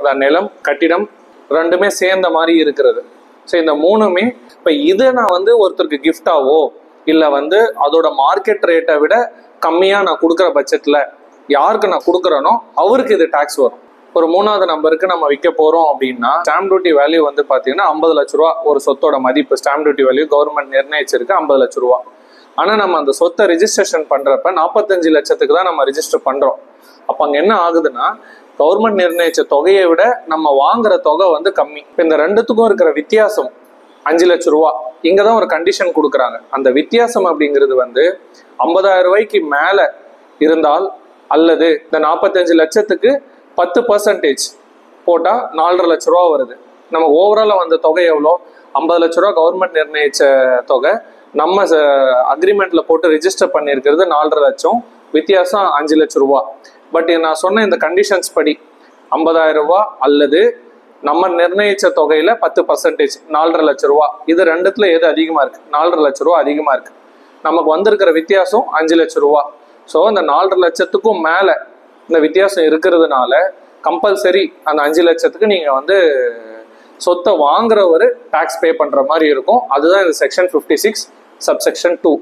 அதான் நிலம் கட்டிடம் ரெண்டுமே சேர்ந்த மாதிரி இருக்கிறது. ஸோ இந்த மூணுமே இப்போ இதை நான் வந்து ஒருத்தருக்கு கிஃப்டாவோ இல்லை வந்து அதோட மார்க்கெட் ரேட்டை விட கம்மியாக நான் கொடுக்குற பட்சத்தில் யாருக்கு நான் கொடுக்குறேனோ அவருக்கு இது டேக்ஸ் வரும். ஒரு 3வது நம்பருக்கு நம்ம விற்க போகிறோம் அப்படின்னா ஸ்டாம்ப் டியூட்டி வேல்யூ வந்து பார்த்தீங்கன்னா 50 லட்ச ரூபா ஒரு சொத்தோட மதிப்பு. ஸ்டாம்ப் டியூட்டி வேல்யூ கவர்மெண்ட் நிர்ணயிச்சிருக்கு 50 லட்ச ரூபா. ஆனால் நம்ம அந்த சொத்தை ரிஜிஸ்ட்ரேஷன் பண்ணுறப்ப 45 லட்சத்துக்கு தான் நம்ம ரிஜிஸ்டர் பண்ணுறோம். அப்போ அங்கே என்ன ஆகுதுன்னா கவர்மெண்ட் நிர்ணயிச்ச தொகையை விட நம்ம வாங்குற தொகை வந்து கம்மி. இப்போ இந்த ரெண்டுத்துக்கும் இருக்கிற வித்தியாசம் 5 லட்ச ரூபா. இங்கே தான் ஒரு கண்டிஷன் கொடுக்குறாங்க. அந்த வித்தியாசம் அப்படிங்கிறது வந்து 50,000 ரூபாய்க்கு மேலே இருந்தால் அல்லது இந்த 45 லட்சத்துக்கு 10% போட்டால் 4.5 லட்ச ரூபா வருது. நம்ம ஓவராலாக வந்த தொகை எவ்வளோ? 50 லட்ச ரூபா கவர்மெண்ட் நிர்ணயிச்ச தொகை, நம்ம அக்ரிமெண்ட்ல போட்டு ரிஜிஸ்டர் பண்ணியிருக்கிறது 4.5 லட்சம், வித்தியாசம் 5 லட்ச ரூபா. பட் நான் சொன்ன இந்த கண்டிஷன்ஸ் படி 50,000 ரூபா அல்லது நம்ம நிர்ணயிச்ச தொகையில 10% 4.5 லட்ச ரூபா, இது ரெண்டுத்துல எது அதிகமா இருக்கு? 4.5 லட்ச ரூபா அதிகமா இருக்கு. நமக்கு வந்திருக்கிற வித்தியாசம் 5 லட்ச ரூபா. ஸோ அந்த 4.5 லட்சத்துக்கும் மேல இந்த வித்தியாசம் இருக்கிறதுனால கம்பல்சரி அந்த 5 லட்சத்துக்கு நீங்க வந்து சொத்தை வாங்குறவர் டாக்ஸ் பே பண்ற மாதிரி இருக்கும். அதுதான் இந்த செக்ஷன் 56 சப்செக்ஷன் 2.